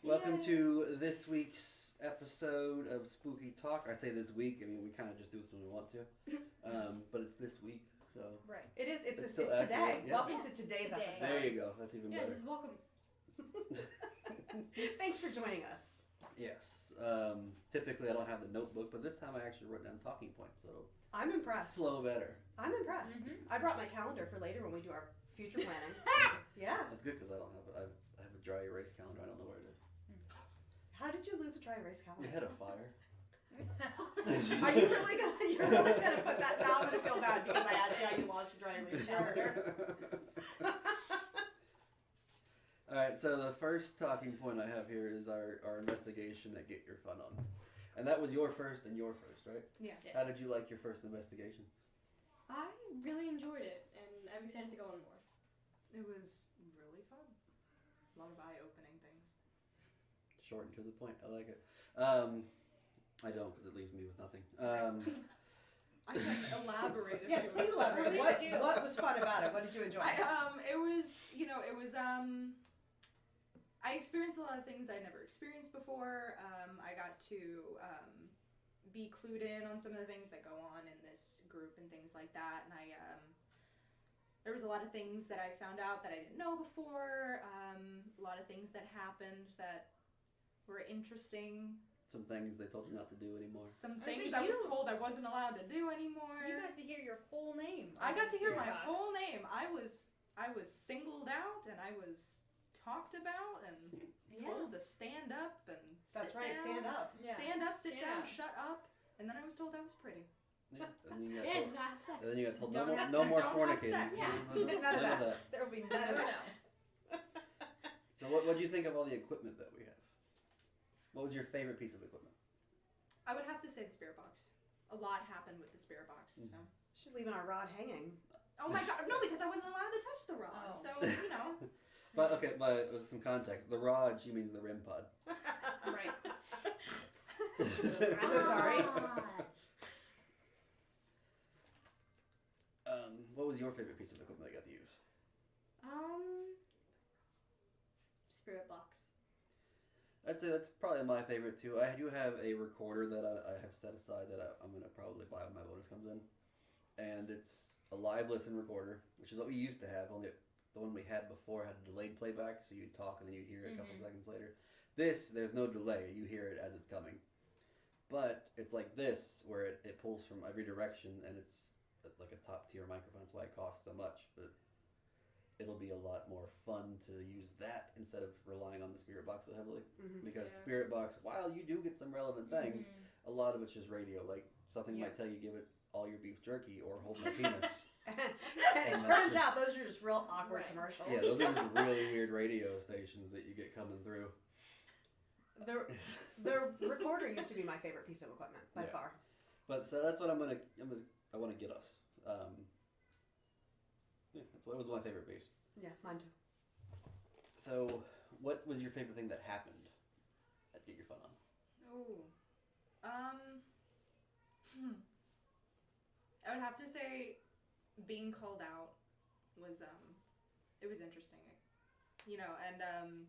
Welcome to this week's episode of Spooky Talk. I say this week, I mean, we kind of just do this when we want to. But it's this week, so. Right. It is, it's still today. accurate, yeah. Welcome to today's episode. There you go. That's even better. Just welcome. Thanks for joining us. Yes. Typically, I don't have the notebook, but this time I actually wrote down talking points, so I'm impressed. flow better. I'm impressed. Mm-hmm. I brought my calendar for later when we do our future planning. Yeah. That's good because I don't have. I have a dry erase calendar. I don't know where it is. How did you lose a dry erase calendar? We had a fire. Are you really gonna put that? Now I'm gonna feel bad because I asked you how you lost your dry erase calendar. All right, so the first talking point I have here is our investigation at Get Your Fun On. And that was your first, right? Yeah. Yes. How did you like your first investigation? I really enjoyed it, and I'm excited to go on more. It was really fun. A lot of eye-opening things. Short and to the point. I like it. I don't, because it leaves me with nothing. I can elaborate. Yes, please elaborate. What was fun about it? What did you enjoy? I experienced a lot of things I never experienced before. I got to be clued in on some of the things that go on in this group and things like that. And there was a lot of things that I found out that I didn't know before. A lot of things that happened that were interesting. Some things they told you not to do anymore. Some things I was told I wasn't allowed to do anymore. You got to hear your full name. I got to hear my whole name. I was singled out and I was talked about and told to stand up and That's sit right, down. stand up. Yeah. Stand up, sit Stand down, up. shut up. And then I was told I was pretty. Yeah, and then you got And told, not have sex. and then you got told Don't no have more sex. Don't have fornicating. sex. Yeah. None of that. There will be none of No, that. no. So what do you think of all the equipment that we have? What was your favorite piece of equipment? I would have to say the spirit box. A lot happened with the spirit box. So. She's leaving our rod hanging. Oh my god, no, because I wasn't allowed to touch the rod. Oh. So, But with some context, the rod, she means the REM pod. Right. I'm so sorry. What was your favorite piece of equipment that you got to use? Spirit box. I'd say that's probably my favorite too. I do have a recorder that I have set aside that I'm going to probably buy when my bonus comes in. And it's a live listen recorder, which is what we used to have, only the one we had before had a delayed playback, so you'd talk and then you'd hear it a couple seconds later. There's no delay. You hear it as it's coming. But it's like this, where it pulls from every direction, and it's like a top-tier microphone. That's why it costs so much. But it'll be a lot more fun to use that instead of relying on the Spirit Box so heavily. Mm-hmm. Because Spirit Box, while you do get some relevant things, a lot of it's just radio. Like, something might tell you give it all your beef jerky or hold my penis. And it turns out those are just real awkward commercials. Yeah, those are just really weird radio stations that you get coming through. The recorder used to be my favorite piece of equipment by far. But so that's what I want to get us. That was my favorite piece. Yeah, mine too. So, what was your favorite thing that happened at Get Your Fun On? I would have to say being called out was it was interesting. And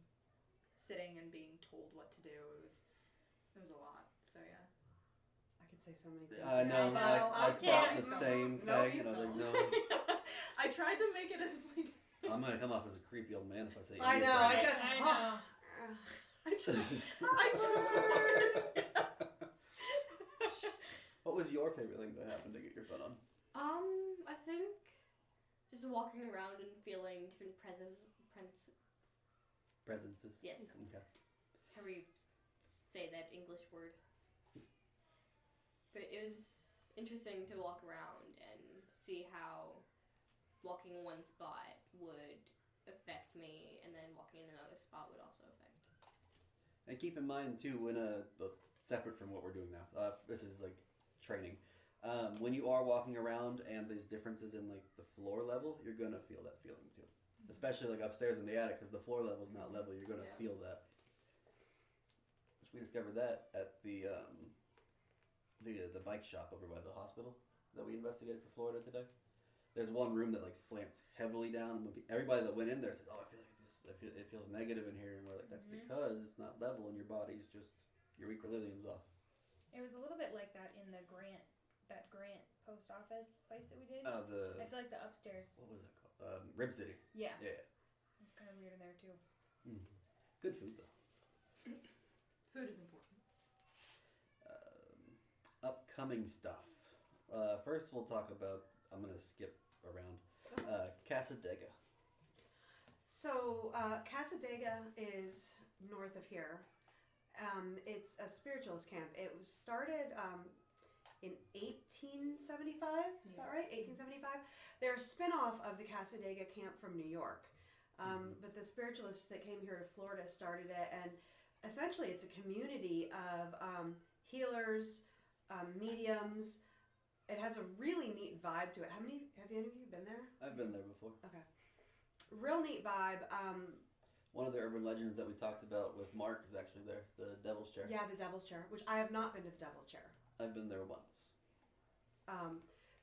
sitting and being told what to do, it was a lot. So yeah. I could say so many things. I know. I thought the same thing, and I was like, no. I tried to make it as like. I'm gonna come off as a creepy old man if I say. I know. I know. I tried. What was your favorite thing that happened to Get Your Fun On? I think just walking around and feeling different Presences. Yes. Okay. However you say that English word. But it was interesting to walk around and see how walking in one spot would affect me, and then walking in another spot would also affect. And keep in mind too, separate from what we're doing now, this is like training. When you are walking around and there's differences in like the floor level, you're gonna feel that feeling too. Especially like upstairs in the attic, because the floor level is not level. You're gonna feel that. Which we discovered that at the bike shop over by the hospital that we investigated for Florida today. There's one room that like slants heavily down. Everybody that went in there said, "Oh, I feel like this it feels negative in here, and we're like, that's because it's not level, and your body's just your equilibrium's off. It was a little bit like that in the Grant post office place that we did. I feel like the upstairs. What was it called? Rib City. Yeah. Yeah. It was kind of weird in there too. Good food though. Food is important. Upcoming stuff. First, we'll talk about. I'm gonna skip around. Casa.Ha.D. So, Casa.Ha.D. is north of here. It's a spiritualist camp. It was started in 1875. Is that right? 1875. They're a spinoff of the Casa.Ha.D. camp from New York. But the spiritualists that came here to Florida started it, and essentially it's a community of healers, mediums. It has a really neat vibe to it. Have any of you been there? I've been there before. Okay. Real neat vibe. One of the urban legends that we talked about with Mark is actually there, the Devil's Chair. Yeah, the Devil's Chair, which I have not been to the Devil's Chair. I've been there once.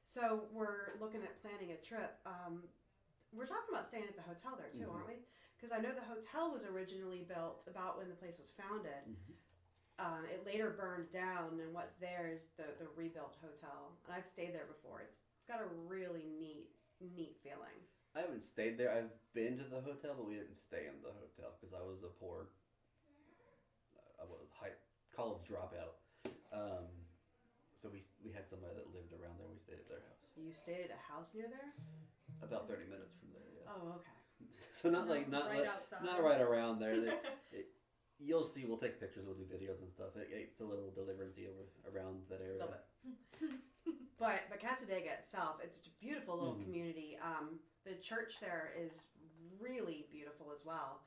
So we're looking at planning a trip. We're talking about staying at the hotel there too, aren't we? Because I know the hotel was originally built about when the place was founded. It later burned down, and what's there is the rebuilt hotel. And I've stayed there before. It's got a really neat feeling. I haven't stayed there. I've been to the hotel, but we didn't stay in the hotel because I was a poor, college dropout. So we had somebody that lived around there. We stayed at their house. You stayed at a house near there? About 30 minutes from there. Yeah. Oh, okay. So not right like, outside. not right around there. You'll see. We'll take pictures. We'll do videos and stuff. It's a little deliverancy around that area. Love it. But Casa.Ha.D. itself, it's a beautiful little community. The church there is really beautiful as well.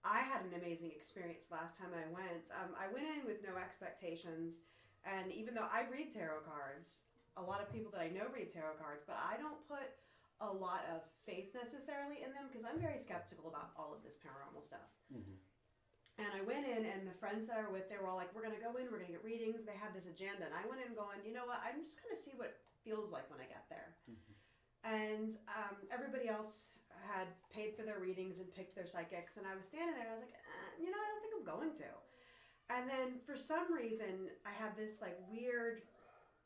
I had an amazing experience last time I went. I went in with no expectations, and even though I read tarot cards, a lot of people that I know read tarot cards, but I don't put a lot of faith necessarily in them because I'm very skeptical about all of this paranormal stuff. And I went in, and the friends that I were with, they were all like, we're going to go in, we're going to get readings. They had this agenda, and I went in going, you know what, I'm just going to see what it feels like when I get there. And everybody else had paid for their readings and picked their psychics, and I was standing there, and I was like, I don't think I'm going to. And then for some reason, I had this like weird,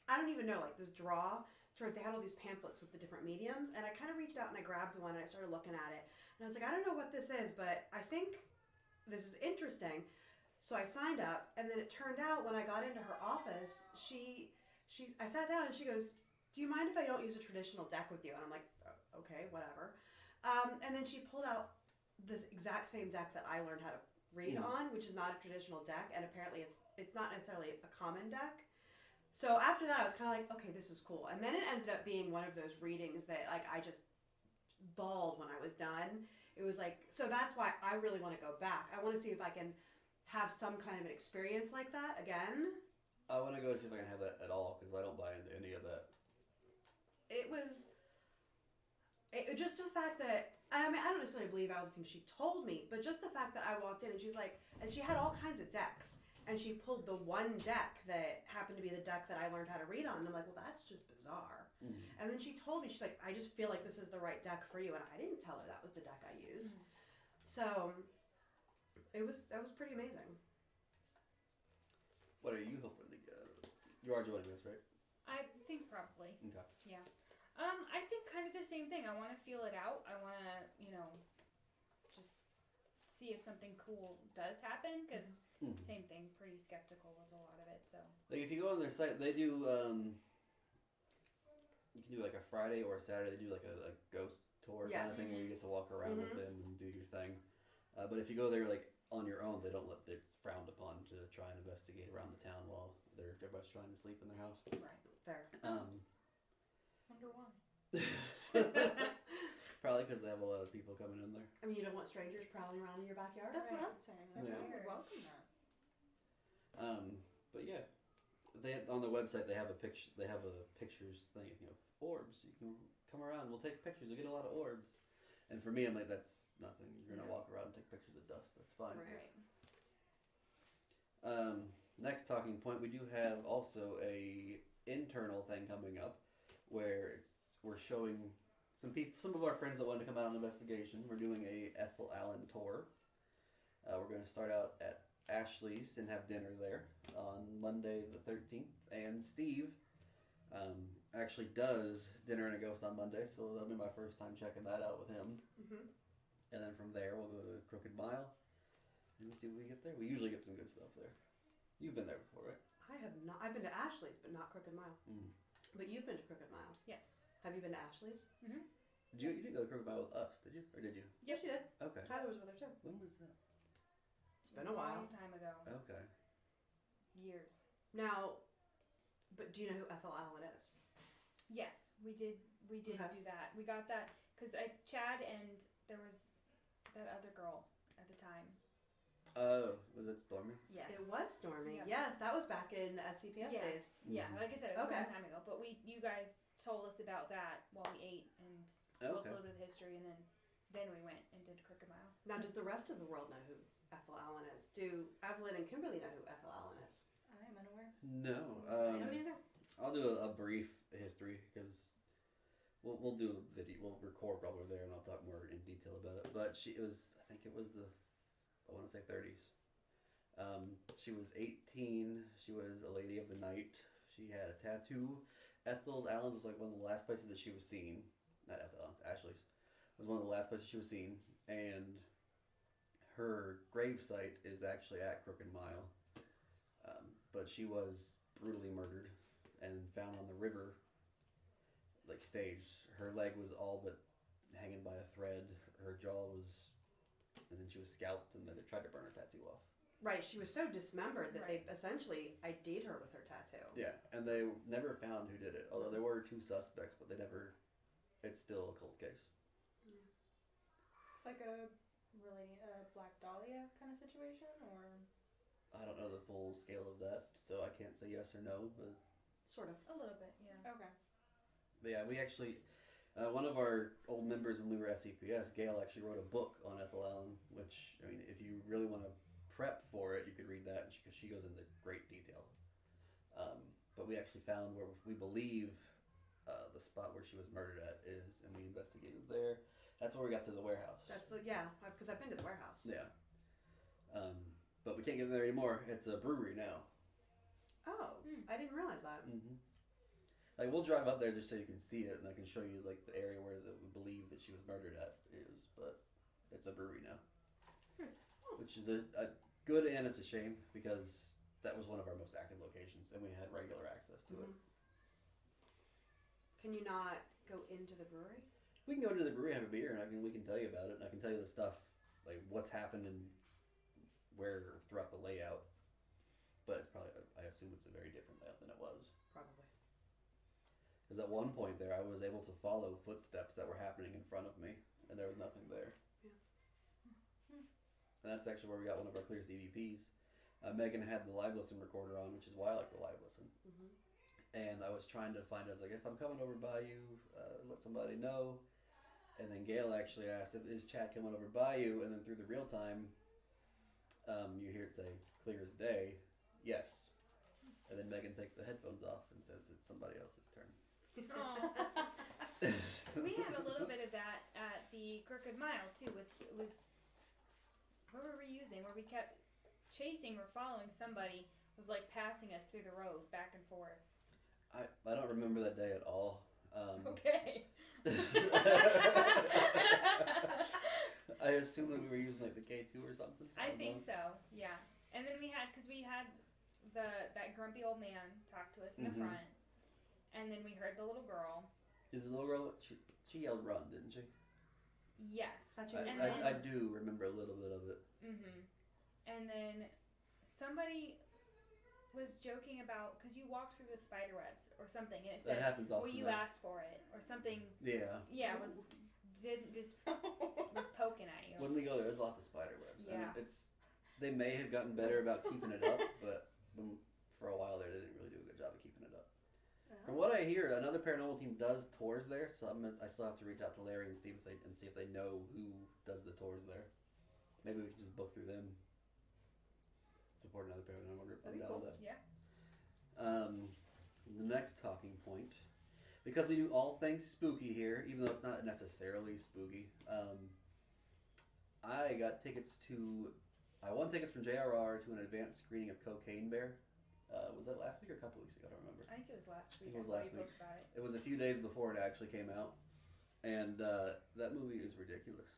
I don't even know, like this draw towards, they had all these pamphlets with the different mediums, and I kind of reached out and I grabbed one, and I started looking at it. And I was like, I don't know what this is, but I think this is interesting. So I signed up, and then it turned out when I got into her office, I sat down and she goes, do you mind if I don't use a traditional deck with you? And I'm like, okay, whatever. And then she pulled out this exact same deck that I learned how to read on, which is not a traditional deck, and apparently it's not necessarily a common deck. So after that, I was kind of like, okay, this is cool. And then it ended up being one of those readings that like I just bawled when I was done. It was like, so that's why I really want to go back. I want to see if I can have some kind of an experience like that again. I want to go see if I can have that at all because I don't buy into any of that. It was just the fact that, I mean, I don't necessarily believe everything she told me, but just the fact that I walked in and she's like, and she had all kinds of decks, and she pulled the one deck that happened to be the deck that I learned how to read on, and I'm like, well, that's just bizarre. And then she told me, she's like, I just feel like this is the right deck for you, and I didn't tell her that was the deck I used. So that was pretty amazing. What are you hoping to get? You are joining us, right? I think probably. Okay. Yeah. I think kind of the same thing. I want to feel it out. I want to, just see if something cool does happen, because same thing, pretty skeptical with a lot of it. So. Like if you go on their site, they do. You can do like a Friday or a Saturday. They do like a ghost tour kind of thing where you get to walk around with them and do your thing. But if you go there like on your own, they don't let. It's frowned upon to try and investigate around the town while everybody's trying to sleep in their house. Right. Fair. Wonder why. Probably because they have a lot of people coming in there. I mean, you don't want strangers prowling around in your backyard. That's what I'm saying. Yeah. I would welcome that. But yeah, they on the website they have a picture. They have a pictures thing of orbs. You can come around. We'll take pictures. You'll get a lot of orbs. And for me, I'm like, that's nothing. You're gonna walk around and take pictures of dust. That's fine. Right. Next talking point, we do have also a internal thing coming up where we're showing some of our friends that wanted to come out on investigation. We're doing a Ethel Allen tour. We're going to start out at Ashley's and have dinner there on Monday the 13th. And Steve actually does Dinner and a Ghost on Monday, so that'll be my first time checking that out with him. Mm-hmm. And then from there, we'll go to Crooked Mile and see what we get there. We usually get some good stuff there. You've been there before, right? I have not. I've been to Ashley's, but not Crooked Mile. Mm. But you've been to Crooked Mile. Yes. Have you been to Ashley's? Mm-hmm. You didn't go to Crooked Mile with us, did you? Or did you? Yes, you did. Okay. Tyler was with her too. When was that? It's been a while. Long time ago. Okay. Years. Now, but do you know who Ethel Allen is? Yes, we did. We did Okay. do that. We got that because Chad and there was that other girl at the time. Oh, was it Stormy? Yes. It was Stormy. Yeah. Yes, that was back in the SCPS Yeah. days. Yeah, like I said, it was Okay. a long time ago. But you guys told us about that while we ate and told us Okay. a little bit of the history, and then we went and did Crooked Mile. Now, does the rest of the world know who Ethel Allen is? Do Evelyn and Kimberly know who Ethel Allen is? I am unaware. No. I don't either. I'll do a brief history because we'll do a video. We'll record while we're there, and I'll talk more in detail about it. But I think it was I want to say 30s. She was 18. She was a lady of the night. She had a tattoo. Ethel Allen's was like one of the last places that she was seen. Not Ethel Allen's, Ashley's was one of the last places she was seen, and her gravesite is actually at Crooked Mile. But she was brutally murdered and found on the river, like staged. Her leg was all but hanging by a thread. Her jaw was, and then she was scalped, and then they tried to burn her tattoo off. Right, she was so dismembered that Right. they essentially ID'd her with her tattoo. Yeah, and they never found who did it. Although there were 2 suspects, but they never. It's still a cold case. It's like a really Black Dahlia kind of situation, or I don't know the full scale of that, so I can't say yes or no. But Sort of. A little bit, yeah. okay. yeah, we actually. One of our old members when we were SCPS, Gail, actually wrote a book on Ethel Allen, which, I mean, if you really want to prep for it, you could read that, because she goes into great detail. But we actually found where we believe the spot where she was murdered at is, and we investigated there. That's where we got to the warehouse. That's because I've been to the warehouse. Yeah. But we can't get in there anymore. It's a brewery now. Oh, I didn't realize that. Mm-hmm. Like, we'll drive up there just so you can see it, and I can show you, like, the area where we believe that she was murdered at is, but it's a brewery now. Which is a good, and it's a shame, because that was one of our most active locations, and we had regular access to it. Can you not go into the brewery? We can go to the brewery and have a beer, and we can tell you about it, and I can tell you the stuff, like what's happened and where throughout the layout. But it's probably, I assume it's a very different layout than it was. Probably. Because at one point there, I was able to follow footsteps that were happening in front of me, and there was nothing there. Yeah. And that's actually where we got one of our clearest EVPs. Megan had the live listen recorder on, which is why I like the live listen. Mm-hmm. And I was trying to find, I was like, if I'm coming over by you, let somebody know. And then Gail actually asked, is Chad coming over by you? And then through the real time, you hear it say, clear as day, yes. And then Megan takes the headphones off and says it's somebody else's turn. We had a little bit of that at the Crooked Mile too. What were we using? Where we kept chasing or following somebody was like passing us through the rows back and forth. I don't remember that day at all. Okay. I assume that we were using like the K2 or something. I don't think know. so. Yeah. And then we had that grumpy old man talk to us in the Mhm. front, and then we heard the little girl. Is the little girl? She yelled "run," didn't she? Yes. Thought you And did. then- I do remember a little bit of it. Mhm. And then somebody was joking about because you walked through the spider webs or something, and it That said, happens often. "Well, you though. asked for it" or something. Yeah. Yeah, was poking at you. When we go there, there's lots of spider webs. Yeah. And they may have gotten better about keeping it up, but for a while there, they didn't really do a good job of keeping it up. From what I hear, another paranormal team does tours there, so I still have to reach out to Larry and see if they know who does the tours there. Maybe we can just book through them. Support another paranormal group. That'd be I'm down cool. with that. Yeah. The next talking point, because we do all things spooky here, even though it's not necessarily spooky. I got tickets to. I won tickets from JRR to an advanced screening of Cocaine Bear. Was that last week or a couple weeks ago? I don't remember. I think it was last week. It was I saw last you week. post about it. It was a few days before it actually came out, and that movie is ridiculous.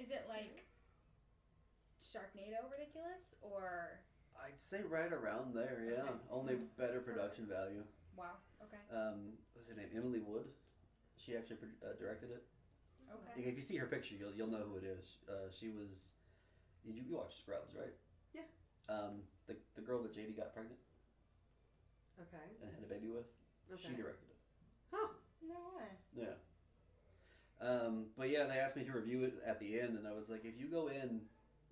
Is it like Sharknado ridiculous or? I'd say right around there, yeah. Okay. Only better production value. Wow. Okay. What's her name? Emily Wood. She actually directed it. Okay. If you see her picture, you'll know who it is. She was. You watch Scrubs, right? Yeah. The girl that JD got pregnant Okay. and had a baby with. Okay. She directed it. Huh. No way. Yeah. But yeah, they asked me to review it at the end, and I was like, if you go in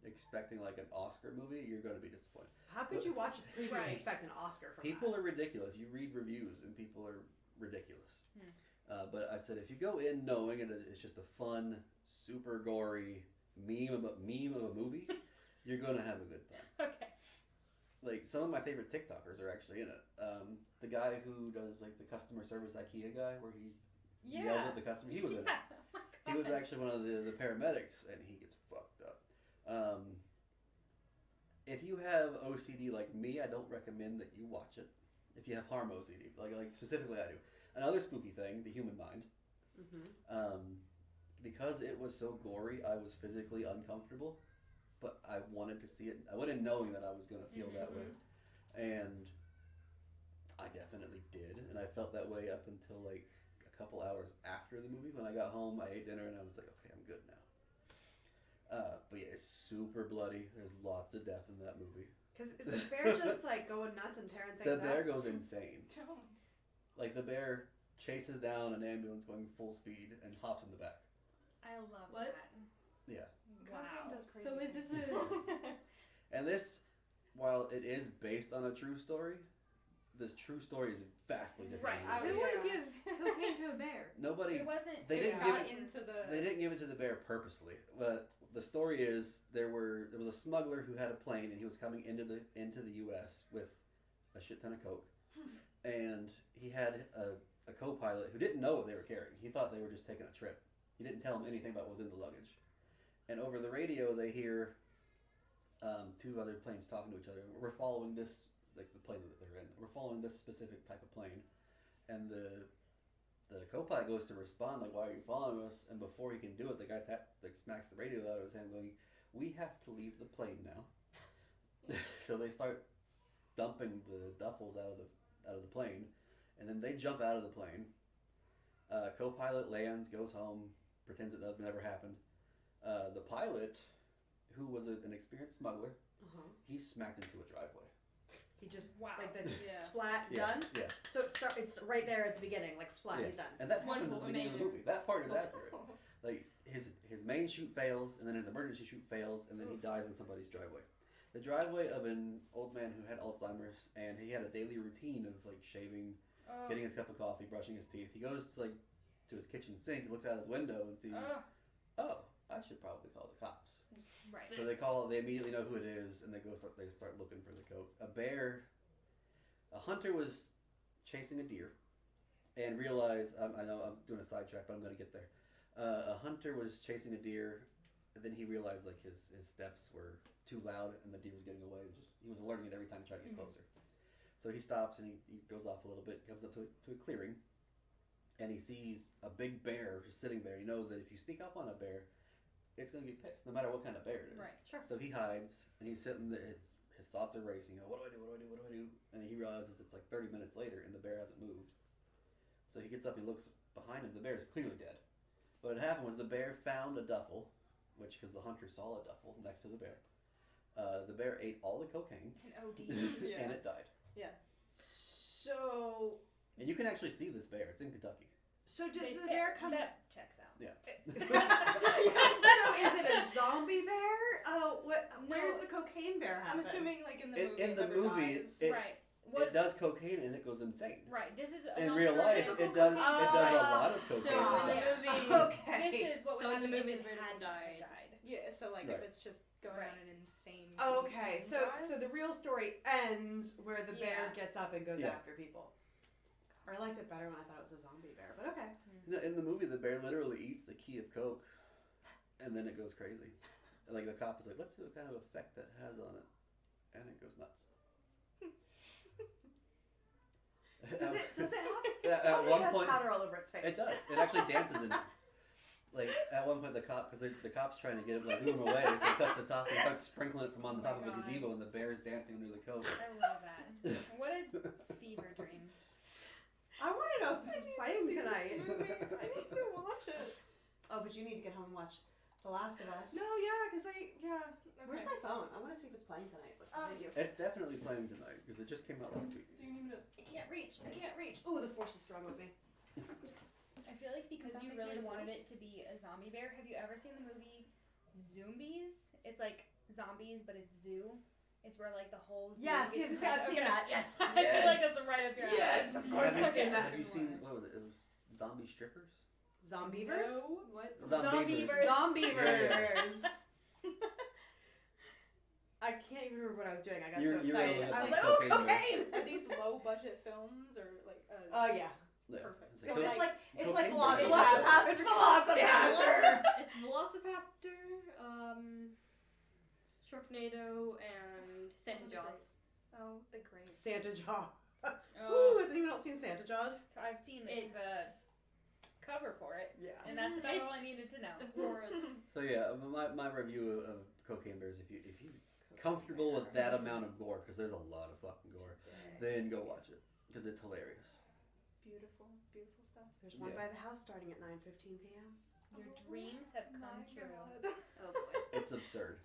expecting like an Oscar movie, you're going to be disappointed. How could you watch it and Right. expect an Oscar from People that? are ridiculous. You read reviews, and people are ridiculous. Hmm. But I said, if you go in knowing it's just a fun, super gory meme of a movie, you're going to have a good time. Okay. Like, some of my favorite TikTokers are actually in it. The guy who does like the customer service IKEA guy, where he yells at the customer, he was in it. Yeah. Oh my He was God. actually one of the paramedics, and he gets fucked up. If you have OCD like me, I don't recommend that you watch it. If you have harm OCD, like specifically I do. Another spooky thing, the human mind. Mm-hmm. Because it was so gory, I was physically uncomfortable, but I wanted to see it. I went in knowing that I was going to feel that way, and I definitely did. And I felt that way up until like a couple hours after the movie. When I got home, I ate dinner, and I was like, okay, I'm good now. But yeah, it's super bloody. There's lots of death in that movie. Because is the bear just like going nuts and tearing things The bear up? goes insane. Don't. Like the bear chases down an ambulance going full speed and hops in the back. I love What? that. Yeah. Cocaine Wow. does crazy. So is things. this And this, while it is based on a true story, this true story is vastly different. Right. than the Who movie. would give cocaine to a bear? Nobody. It wasn't. They didn't yeah. give got it- into the. They didn't give it to the bear purposefully. But the story is there was a smuggler who had a plane and he was coming into the U.S. with a shit ton of coke, and he had a co-pilot who didn't know what they were carrying. He thought they were just taking a trip. He didn't tell him anything about what was in the luggage. And over the radio, they hear two other planes talking to each other. We're following this, like the plane that they're in. We're following this specific type of plane, and the co-pilot goes to respond like, "Why are you following us?" And before he can do it, the guy smacks the radio out of his hand, going, "We have to leave the plane now." So they start dumping the duffels out of the plane, and then they jump out of the plane. Co-pilot lands, goes home, pretends it never happened. The pilot, who was an experienced smuggler, he's smacked into a driveway. He just Wow. like the Yeah. splat Yeah, done. yeah. So it's right there at the beginning, like splat. Yeah. He's done. And that happens at Wonderful, the beginning of the amazing. movie. That part is accurate. Like his main shoot fails, and then his emergency shoot fails, and then he dies in somebody's driveway. The driveway of an old man who had Alzheimer's, and he had a daily routine of like shaving, Oh. getting his cup of coffee, brushing his teeth. He goes to his kitchen sink, looks out his window, and sees, Oh. oh, I should probably call the cops. Right. So they immediately know who it is, and they start looking for the coke. A hunter was chasing a deer, and realized, I know I'm doing a sidetrack, but I'm going to get there. A hunter was chasing a deer, and then he realized like his steps were too loud, and the deer was getting away. And he was alerting it every time he tried to get closer. So he stops and he goes off a little bit, comes up to a clearing, and he sees a big bear just sitting there. He knows that if you sneak up on a bear, it's going to get pissed, no matter what kind of bear it is. Right. Sure. So he hides, and he's sitting there. His thoughts are racing. What do I do? What do I do? What do I do? And he realizes it's like 30 minutes later, and the bear hasn't moved. So he gets up, he looks behind him. The bear is clearly dead. What had happened was the bear found a duffel, because the hunter saw a duffel next to the bear. The bear ate all the cocaine, An OD. Yeah. and it died. So And you can actually see this bear. It's in Kentucky. does They the said- bear come? That checks out. Yeah. So is it a zombie bear? Oh, where's No. the cocaine bear I'm happen? assuming like in the In- movie. in the it never movie, dies. it- Right. It does cocaine, and it goes insane. Right. This is In an real life, alternative it does a cocaine. lot of So cocaine. in the Yeah. movie, Okay. This is what would So in the happen movie, if the it bear had died. Yeah, so like Right. if it's just going Right. on an insane. Okay, cocaine drive. so the real story ends where the bear Yeah. gets up and goes Yeah. after people. I liked it better when I thought it was a zombie bear, but okay. In the movie, the bear literally eats a key of Coke, and then it goes crazy. And, like, the cop is like, let's see what kind of effect that has on it. And it goes nuts. Does it have? At Tell me one it has point, powder all over its face. it does. It actually dances in it. Like, at one point, the cop's trying to get him, like, move him away, so he cuts the top and starts sprinkling it from on the top of a gazebo, and the bear's dancing under the Coke. I love that. What a fever dream. I want to know if this is playing tonight. I need to watch it. Oh, but you need to get home and watch The Last of Us. No, yeah, because okay. Where's my phone? I want to see if it's playing tonight. What's the video? It's definitely playing tonight, because it just came out last week. Do you need me to? I can't reach. Ooh, the force is strong with me. I feel like because Does that you make really me the wanted first? it to be a zombie bear, have you ever seen the movie Zombies? It's like zombies, but it's zoo. It's where like the whole zoo Yes, gets I've seen okay. that. Yes. I feel like that's right up your alley. Yes, of course I've seen that. Have you seen, what was it? It was Zombie Strippers? Zombievers? No. What? Zombievers. Zombievers. I can't even remember what I was doing. I got so excited. I was like, oh, cocaine! Are these low budget films or like? Oh yeah. Yeah. Perfect. It's So like it's like cocaine Velocipastor. bear. It's Velocipastor. It's Velocipaptor, Sharknado, and Santa Jaws. Oh, the great. Santa Jaws. Oh, Ooh, has anyone else seen Santa Jaws? I've seen the cover for it, Yeah. and that's about all I It's needed to know. horror. So yeah, my review of Cocaine Bears, if you comfortable with that amount of gore, because there's a lot of fucking gore, then go watch it, because it's hilarious. Beautiful, beautiful stuff. There's one Yeah. by the house starting at 9:15 p.m. Your dreams have come true. Oh boy. It's absurd,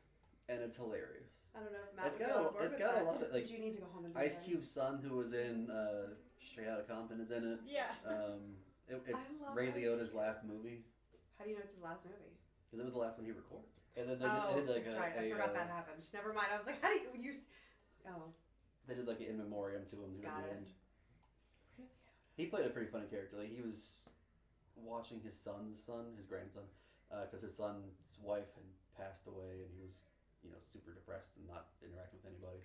and it's hilarious. I don't know if Matt It's would got go on a, board it's with got that. a lot of, like, But you need to go home and do Ice that. Cube's son, who was in Straight Outta Compton, is in it. Yeah. It's love Ray Ice Liotta's Cube. last movie, How do you know it's his last movie? because it was the last one he recorded. And then they Oh, did like that's right. I forgot that happened. Never mind. I was like, how do you? Oh, They did like an in memoriam to him Got at the it. end. He played a pretty funny character. Like, he was watching his grandson, because his son's wife had passed away, and he was, super depressed and not interacting with anybody.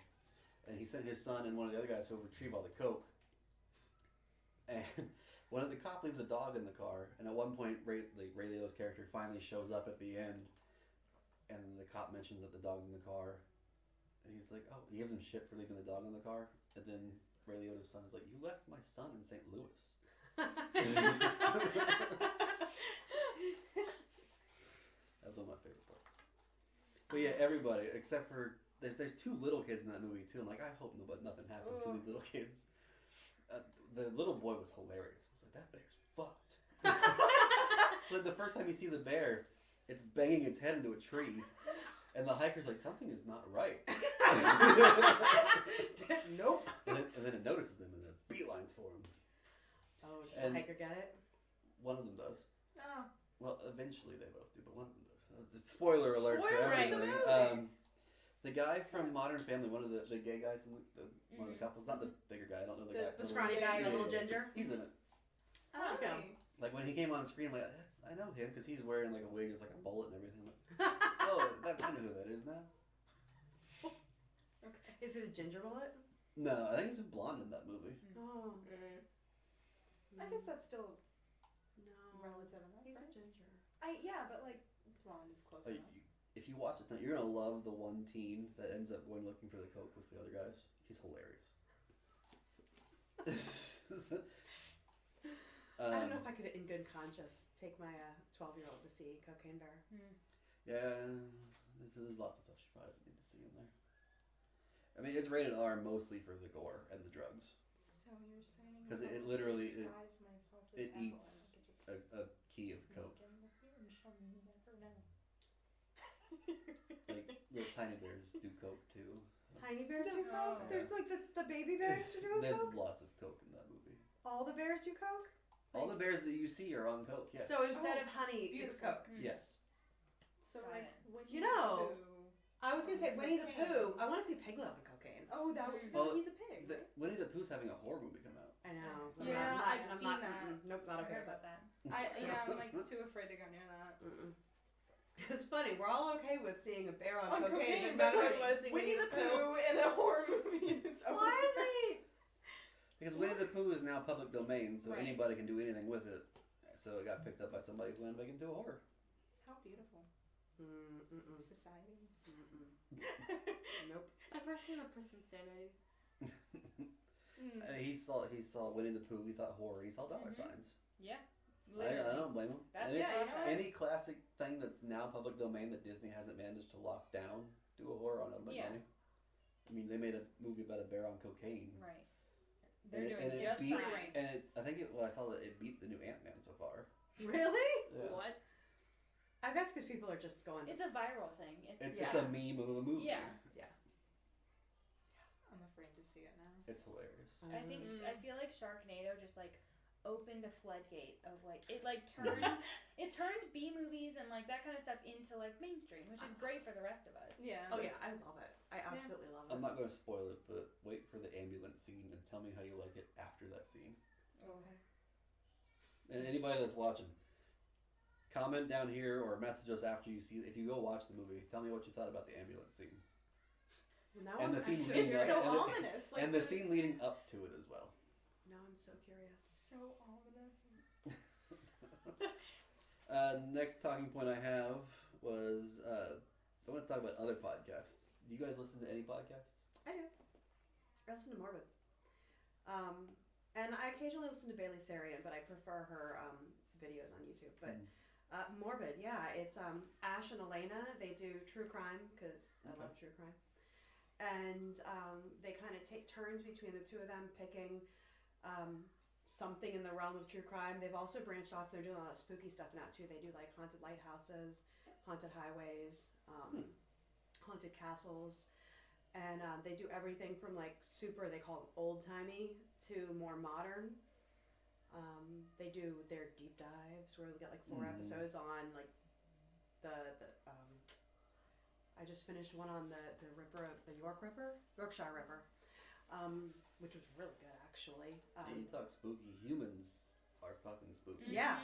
And he sent his son and one of the other guys to retrieve all the coke. And one of the cop leaves a dog in the car, and at one point, Ray Liotta's character finally shows up at the end, and the cop mentions that the dog's in the car, and he's like, "Oh," he gives him shit for leaving the dog in the car, and then Ray Liotta's son is like, "You left my son in St. Louis." That was one of my favorite parts. But yeah, everybody except for there's two little kids in that movie too. I'm like, I hope nothing happens to these little kids. The little boy was hilarious. I was like, that bear's fucked. Like, the first time you see the bear, it's banging its head into a tree, and the hiker's like, something is not right. Nope. And then it notices them and it beelines for him. Oh, did And- the hiker get it? One of them does. Oh. Well, eventually they both do, but one of them does. Spoiler alert for Spoiler everything. the movie. The guy from Modern Family, one of the gay guys, in one of the couples, not the bigger guy, I don't know the guy. The scrawny guy, the little ginger. He's in it. Oh, Okay. Like, when he came on screen, I'm like, I know him, because he's wearing like a wig, it's like a bullet and everything. I'm like, oh, I know who that is now. Okay. Is it a ginger bullet? No, I think he's a blonde in that movie. Oh. I guess that's still No. relative enough. He's a right? ginger. Yeah, but like blonde is close Like, enough. if you watch it tonight, you're gonna love the one teen that ends up going looking for the coke with the other guys. He's hilarious. I don't know if I could, in good conscience, take my 12-year-old to see Cocaine Bear. Yeah, there's lots of stuff she probably doesn't need to see in there. I mean, it's rated R mostly for the gore and the drugs. So you're saying 'Cause if it I literally- disguise myself as it Ethel, eats I could just A key of sneak coke. in here and she'll never know. Like, little tiny bears do coke too. Tiny bears do No. coke? There's like the baby bears who do There's coke? lots of coke in that movie. All the bears do coke? All the bears that you see are on coke, yes. So instead of Oh, honey, it's beautiful. coke. Yes. So Got like it. Winnie You know, the Pooh. I was going to say Winnie the Cocaine. Pooh. I want to see Piglet on cocaine. Oh, that would, Well, no, he's a pig. The, right? Winnie the Pooh's having a horror movie come out. I know. So Yeah, I'm not, I've I'm seen not, that. Nope, not I okay heard with about that. that. I'm like too afraid to go near that. It's funny. We're all okay with seeing a bear on, On cocaine, cocaine, but none of us but want to see Winnie the Pooh in a horror movie. It's Why are they? Because Winnie the Pooh is now public domain, so Right. anybody can do anything with it. So it got picked up by somebody who wanted to make it into a horror. How beautiful. Mm-mm. Societies. Nope. I question a person's sanity. He saw Winnie the Pooh. He thought horror. He saw dollar Mhm. signs. Yeah. I don't blame him. That's any, the process. any classic thing that's now public domain that Disney hasn't managed to lock down, do a horror on it, make Yeah. money. I mean, they made a movie about a bear on cocaine. Right. And They're it, doing and just it beat, fine. and I think I saw that it beat the new Ant-Man so far. Really? Yeah. What? I guess because people are just going. It's a viral thing. It's Yeah. a meme of a movie. Yeah. I'm afraid to see it now. It's hilarious. I think Mm. I feel like Sharknado just like opened a floodgate of like it like turned it turned B movies and like that kind of stuff into like mainstream, which is great for the rest of us. Yeah. Oh yeah, I love it. I absolutely love it. I'm not going to spoil it, but wait for the ambulance scene and tell me how you like it after that scene. Okay. And anybody that's watching, comment down here or message us after you see. If you go watch the movie, tell me what you thought about the ambulance scene Now And I'm the scene actually leading It's up- curious. so and the- ominous. Like and the scene leading up to it as well. Now I'm so curious. So ominous. Next talking point I have was I want to talk about other podcasts. Do you guys listen to any podcasts? I do. I listen to Morbid. And I occasionally listen to Bailey Sarian, but I prefer her videos on YouTube. But Morbid, yeah, it's Ash and Elena. They do true crime because I love true crime. And they kind of take turns between the two of them picking something in the realm of true crime. They've also branched off. They're doing a lot of spooky stuff now too. They do like haunted lighthouses, haunted highways, haunted castles. And they do everything from like super, they call it old timey, to more modern. They do their deep dives where we get like 4 episodes on like the I just finished one on the Yorkshire Ripper, which was really good actually. You talk spooky. Humans are fucking spooky. Yeah.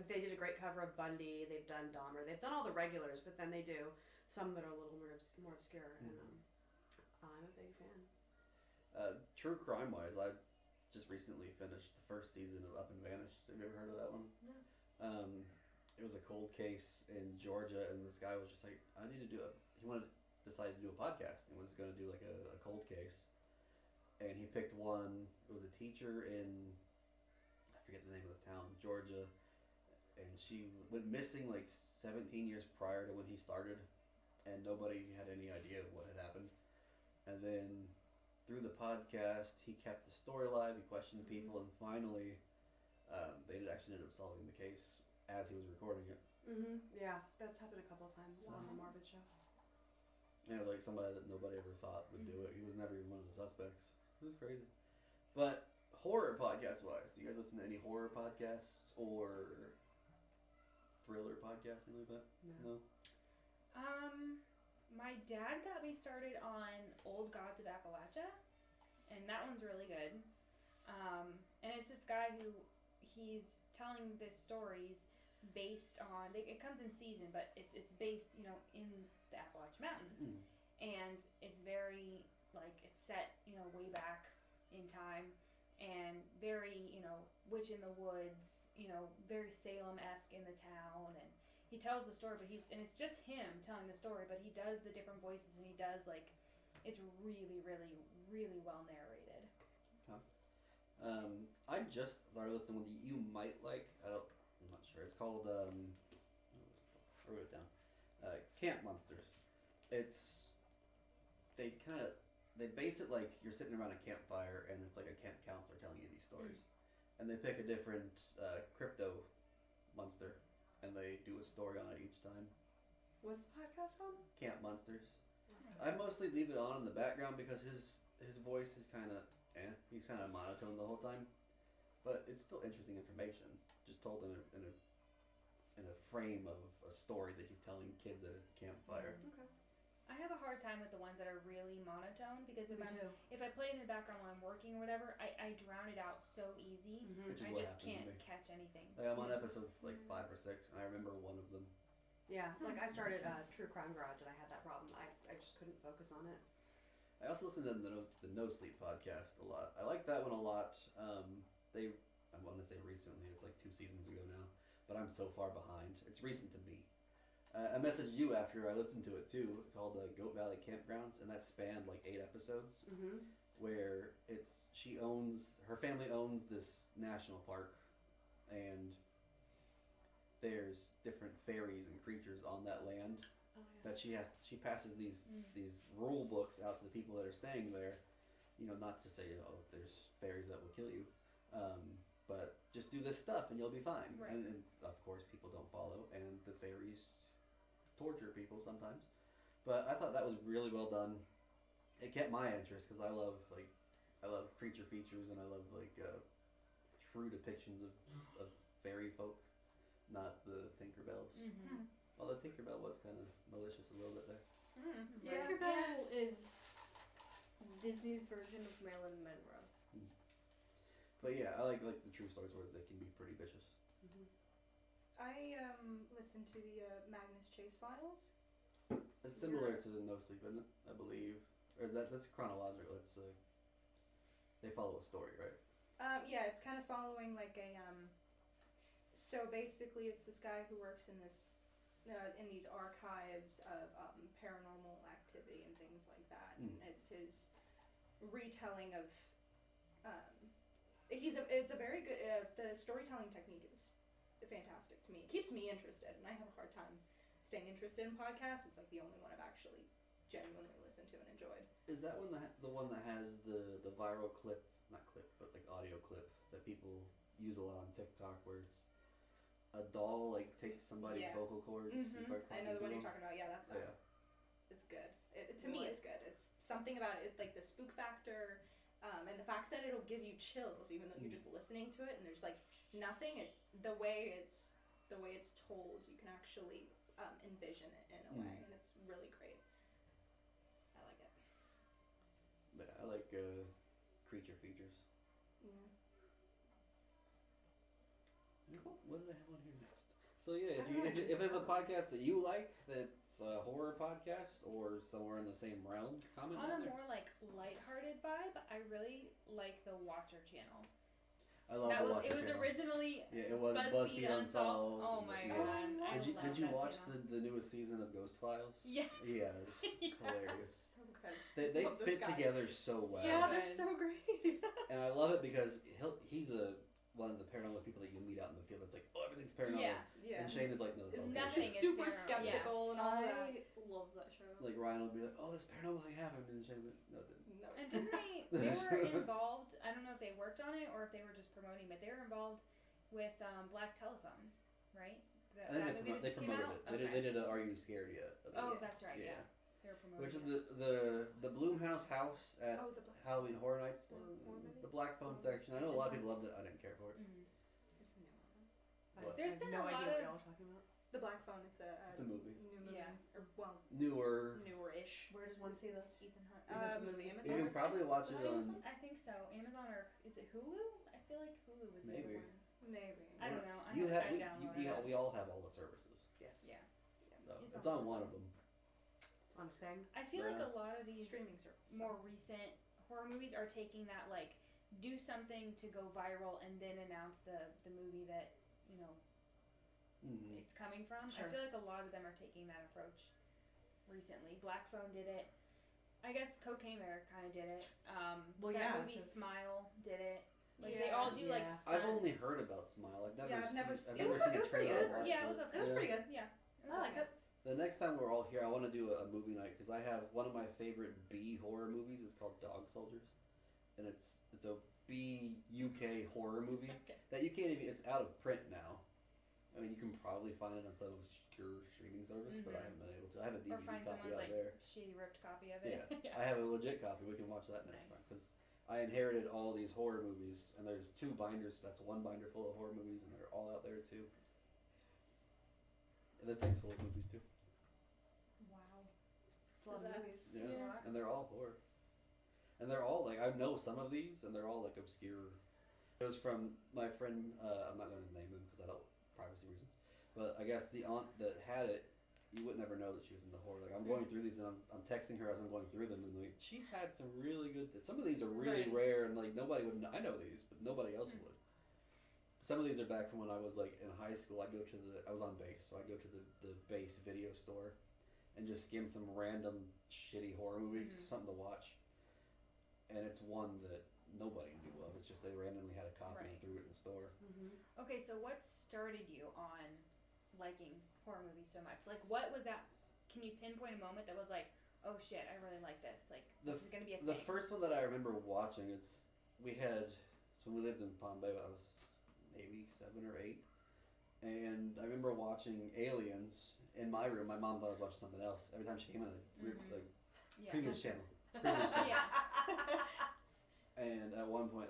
They did a great cover of Bundy. They've done Dahmer. They've done all the regulars, but then they do some that are a little more obscure. And I'm a big fan. True crime wise, I just recently finished the first season of Up and Vanished. Have you ever heard of that one? No. It was a cold case in Georgia, and this guy was just like, I need to do he decided to do a podcast and was going to do like a cold case. And he picked one. It was a teacher in, I forget the name of the town, Georgia, and she went missing like 17 years prior to when he started, and nobody had any idea what had happened. And then through the podcast, he kept the story alive. He questioned people, and finally, they actually ended up solving the case as he was recording it. Yeah, that's happened a couple times on the Morbid show. You know, like somebody that nobody ever thought would do it. He was never even one of the suspects. It was crazy. But horror podcast wise, do you guys listen to any horror podcasts or thriller podcasts, anything like that? No. My dad got me started on Old Gods of Appalachia, and that one's really good. And it's this guy who he's telling the stories based on it comes in season, but it's based in the Appalachian Mountains, and it's very like it's set way back in time, and very witch in the woods, very Salem-esque in the town, and he tells the story, but it's just him telling the story, but he does the different voices, and he does like it's really really really well narrated. I just started listening to one you might like. I'm not sure. It's called I wrote it down. Camp Monsters. They base it like you're sitting around a campfire and it's like a camp counselor telling you these stories, and they pick a different crypto monster and they do a story on it each time. What's the podcast called? Camp Monsters. I mostly leave it on in the background because his voice is kind of he's kind of monotone the whole time, but it's still interesting information, just told in a frame of a story that he's telling kids at a campfire. Okay. I have a hard time with the ones that are really monotone because Me too. if I play it in the background while I'm working or whatever, I drown it out so easy. Which is I what just happened to can't me. catch anything. Like I'm on episode like 5 or 6, and I remember one of them. Yeah, like I started True Crime Garage and I had that problem. I just couldn't focus on it. I also listen to the No Sleep podcast a lot. I like that one a lot. I want to say recently, it's like 2 seasons ago now, but I'm so far behind. It's recent to me. I messaged you after I listened to it too, called Goat Valley Campgrounds, and that spanned like 8 episodes, where her family owns this national park, and there's different fairies and creatures on that land that she passes these rule books out to the people that are staying there, not to say, oh, there's fairies that will kill you, but just do this stuff and you'll be fine. Right. And of course people don't follow, and the fairies torture people sometimes. But I thought that was really well done. It kept my interest because I love creature features, and I love true depictions of fairy folk, not the Tinkerbells. Mm-hmm. Although Tinkerbell was kind of malicious a little bit there. Yeah. Tinkerbell is Disney's version of Marilyn Monroe. But yeah, I like the true stories where they can be pretty vicious. I listened to the Magnus Chase Files. It's similar to the No Sleep, isn't it? I believe, or that's chronological. It's they follow a story, right? Yeah, it's kind of following like a So basically, it's this guy who works in in these archives of paranormal activity and things like that, and it's his retelling of. It's a very good. The storytelling technique is fantastic to me. It keeps me interested, and I have a hard time staying interested in podcasts. It's like the only one I've actually genuinely listened to and enjoyed. Is that the one that has the viral clip, not clip, but like audio clip that people use a lot on TikTok, where it's a doll takes somebody's vocal cords and starts I talking know the to one them? you're talking about. Yeah, that's that. Yeah. It's good. To me, it's good. It's something about it, like the spook factor, and the fact that it'll give you chills even though you're just listening to it and there's like nothing. The way it's told, you can actually envision it in a way, and it's really great. I like it. Yeah, I like creature features. Yeah. Cool. What did I have on here next? So yeah, if there's a podcast that you like that's a horror podcast or somewhere in the same realm, comment On a there. more like lighthearted vibe, I really like the Watcher channel. I love the Watcher It was channel. originally it was BuzzFeed Unsolved. Oh my Yeah. god! Did you watch the newest season of Ghost Files? Yes. Yeah, it's hilarious. So good. They Love those fit guys. together so well. Yeah, they're so great. And I love it because he's one of the paranormal people that you meet out in the field that's like, oh, everything's paranormal. Yeah. And Shane is like, no, It's it's nothing just is super paranormal. skeptical and all that. I love that show. Like Ryan will be like, oh, this paranormal thing happened, and Shane would no, it didn't. No. And didn't they were involved, I don't know if they worked on it or if they were just promoting, but they were involved with Black Telephone, right? I think they promoted it. Okay. They did a Are You Scared Yet? Oh, that's right, yeah. They were promoting Which is it. the Bloomhouse house at Oh, the Black Halloween Horror Nights. Horror The Black Phone section. I know a lot of people loved it. I didn't care for it. Mhm. It's a new one. What? There's I have been no a lot idea what of- y'all are talking about. The Black Phone. It's a movie. new movie. Yeah. Or well, Newer. newer-ish. Where does one see this? Ethan Hunt. Is this a movie? Amazon. You can probably watch it on. I think so. Amazon or is it Hulu? I feel like Hulu was the Maybe. other one. Maybe. I don't know. I downloaded we it. all have all the services. Yes. Yeah. So It's it's on on one of them. It's on Thing. I feel like Yeah. a lot of these Streaming service. more recent horror movies are taking that do something to go viral and then announce the movie that it's coming from. Sure. I feel like a lot of them are taking that approach recently. Black Phone did it. I guess Cocaine Bear kind of did it. Well, that yeah, movie 'cause- Smile did it. They Yeah. all do Yeah. stunts. I've only heard about Smile. I've never Yeah, I've seen. never I've seen- never It was seen the pretty trailer. good. or watched Yeah, it was okay. It was pretty good. Yeah. I liked it. The next time we're all here, I want to do a movie night because I have one of my favorite B horror movies. It's called Dog Soldiers, and it's a B UK horror movie Okay. that you can't even. It's out of print now. I mean, you can probably find it on some obscure streaming service, but I haven't been able to. I have a Or DVD find copy someone's out there. shitty ripped copy of it. Yeah, I have a legit copy. We can watch that next time Nice. because I inherited all these horror movies, and there's 2 binders. That's one binder full of horror movies, and they're all out there too. And this thing's full of movies too. Wow. It's a lot of that's- movies. Yeah, Yeah. and they're all horror. And they're all I know some of these, and they're all obscure. It was from my friend. I'm not going to name him because I don't privacy reasons. But I guess the aunt that had it you would never know that she was into horror. Like, I'm going through these, and I'm texting her as I'm going through them, and like, she had some really good. Some of these are really rare, and like nobody would know. I know these, but nobody else would. Some of these are back from when I was like in high school. I was on base, so I go to the base video store, and just skim some random shitty horror movie, something to watch. And it's one that nobody knew of. It's just they randomly had a copy and threw it in the store. Okay, so what started you on liking horror movies so much? Like, what was that? Can you pinpoint a moment that was like, oh shit, I really like this. Like, this is gonna be a thing. The first one that I remember watching, when we lived in Palm Bay, I was maybe 7 or 8, and I remember watching Aliens in my room. My mom thought I was watching something else. Every time she came in, previous channel. And at one point,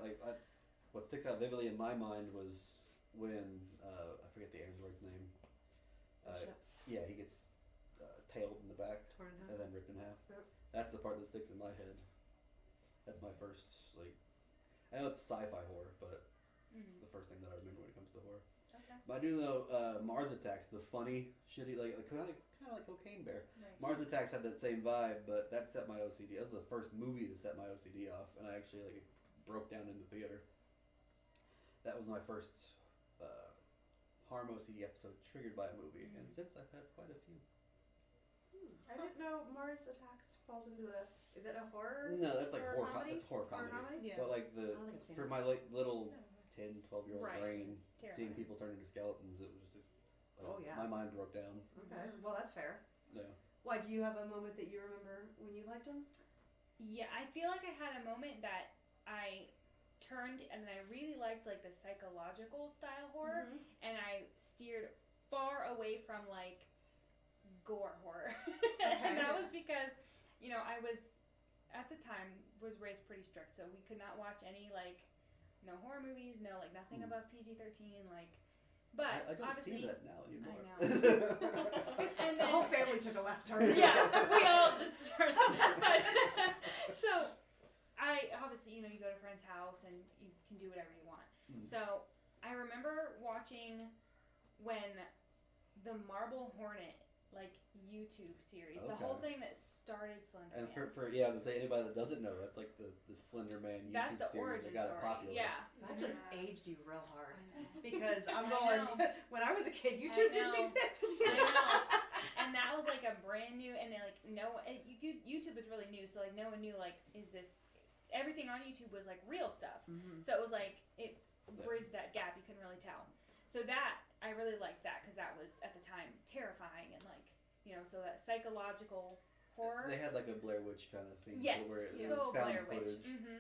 what sticks out vividly in my mind was when I forget the android's name. He gets tailed in the back and then ripped in half. Yep. That's the part that sticks in my head. That's my first I know it's sci-fi horror, but the first thing that I remember when it comes to horror. Okay. But I do know Mars Attacks, the funny, shitty, kind of like Cocaine Bear. Right. Mars Attacks had that same vibe, but that set my OCD. That was the first movie that set my OCD off, and I actually broke down in the theater. That was my first harm OCD episode triggered by a movie, and since I've had quite a few. I didn't know Mars Attacks falls into the. Is it a horror? No, that's horror comedy. That's horror comedy. Yeah. But for my little 10, 12-year-old Right. brain, seeing people turn into skeletons, it was just my mind broke down. Okay, well that's fair. Yeah. Why, do you have a moment that you remember when you liked them? Yeah, I feel like I had a moment that I turned and I really liked the psychological style horror, and I steered far away from gore horror. And that was because, I was at the time was raised pretty strict, so we could not watch any no horror movies, no nothing above PG-13, but I don't obviously see that now anymore. I know. And the whole family took a left turn. Yeah, we all just started. But so I obviously, you go to a friend's house and you can do whatever you want. So I remember watching when the Marble Hornet YouTube series, the whole thing that started Slender And Man. for I was gonna say, anybody that doesn't know, that's the Slender Man YouTube That's the series origin that got it story. popular. Yeah. That just aged you real hard. I know. Because I'm I going, know. when I was a kid, YouTube didn't know. exist. I know. And that was a brand new, and YouTube was really new, so no one knew is this, everything on YouTube was real stuff. So it was it bridged that gap, you couldn't really tell. So that, I really liked that, because that was at the time terrifying, and so that psychological horror. They had a Blair Witch kind of thing. Yes, where it so was found Blair Witch.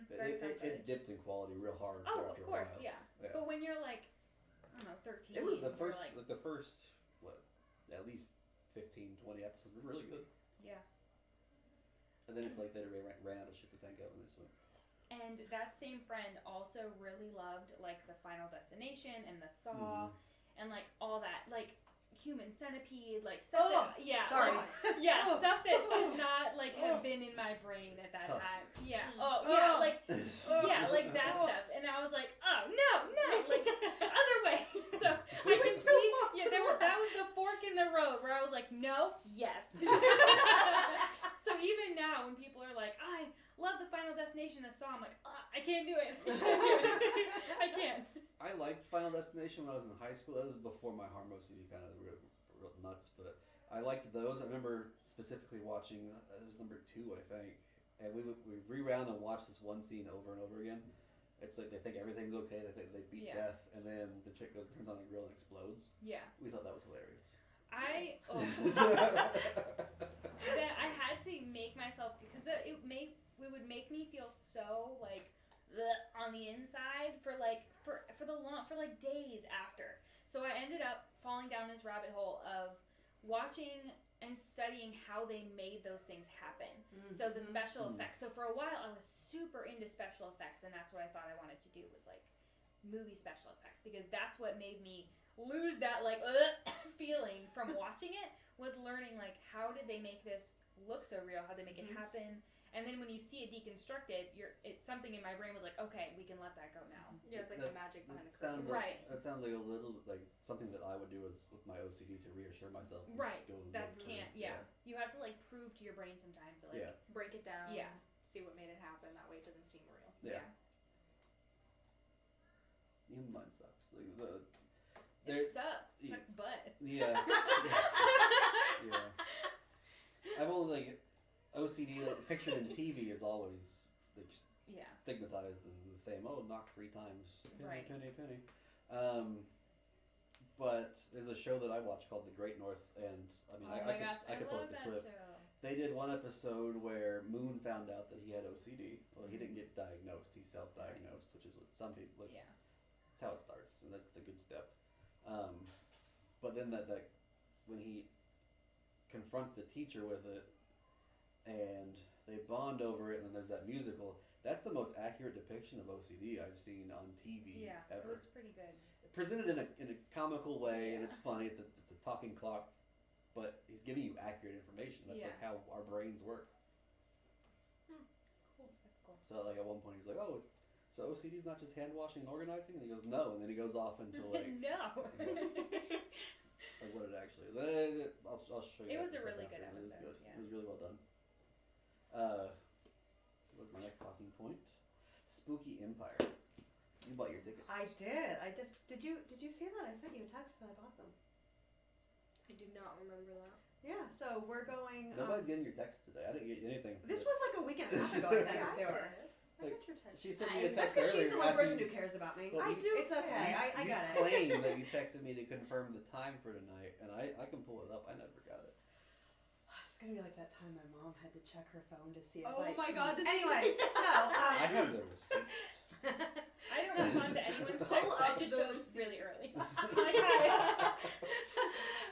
footage. It dipped in quality real hard. Oh, of after a course, while. yeah. But when you're 13. It was the first, you're the first, at least 15, 20 episodes were really good. Yeah. And then it's they ran out of shit to think of, and this one. And that same friend also really loved the Final Destination and the Saw and all that, Human Centipede, stuff that, yeah, sorry. Stuff that should not have been in my brain at that time. Yeah. That stuff. And I was oh no, other way. So I can see, that was the fork in the road where I was no, yes. So even now when people are I love the Final Destination, the Saw, I'm I can't do it. I can't. I liked Final Destination when I was in high school. That was before my harm OCD kind of real nuts, but I liked those. I remember specifically watching, it was number 2, I think, and we rewound and watched this one scene over and over again. It's they think everything's okay, they think they beat death, and then the chick turns on the grill and explodes. Yeah. We thought that was hilarious. I had to make myself, because it would make me feel so on the inside for days after. So I ended up falling down this rabbit hole of watching and studying how they made those things happen. So the special effects. So for a while I was super into special effects, and that's what I thought I wanted to do was movie special effects, because that's what made me lose that feeling from watching it, was learning how did they make this look so real, how they make it happen. And then when you see it deconstructed, it's something in my brain was like, okay, we can let that go now. Yeah, it's like the magic behind the curtain. Right. That sounds like a little like something that I would do with my OCD to reassure myself. Right. That's can't. Yeah. You have to like prove to your brain sometimes to like break it down. Yeah. See what made it happen. That way it doesn't seem real. Yeah. Even mine sucks. Like it sucks. It sucks butt. Yeah. Yeah. I've only like OCD like, pictured in TV is always like just stigmatized and the same. Oh, knock 3 times. Penny, penny, penny. But there's a show that I watch called The Great North, and I mean, I could post a clip. They did one episode where Moon found out that he had OCD. Well, he didn't get diagnosed; he self-diagnosed, which is what some people. Like, that's how it starts, and that's a good step. But then that when he confronts the teacher with it, and they bond over it, and then there's that musical. That's the most accurate depiction of OCD I've seen on TV ever. It was pretty good. Presented in a comical way, and it's funny. It's a talking clock, but he's giving you accurate information. That's like how our brains work. Cool. That's cool. So like at one point he's like, "Oh, so OCD is not just hand washing and organizing," and he goes, "No," and then he goes off into like no. like what it actually is. I'll show you. It was a really good episode. It was good. Yeah. It was really well done. What's my next talking point? Spooky Empire. You bought your tickets. I did. Did you see that? I sent you a text that I bought them. I do not remember that. Yeah, so we're going. Nobody's getting your text today. I didn't get anything. This was like a week and a half ago. I sent it to her. I got your text. She sent me a That's text because she's earlier. the one person who cares about me. Well, I do. It's okay. I got it. You claim that you texted me to confirm the time for tonight, and I can pull it up. I never got it. It's gonna be like that time my mom had to check her phone to see if. Oh my God! Anyway, so I have the receipts. I don't respond to anyone's text. I just show up really early. Like,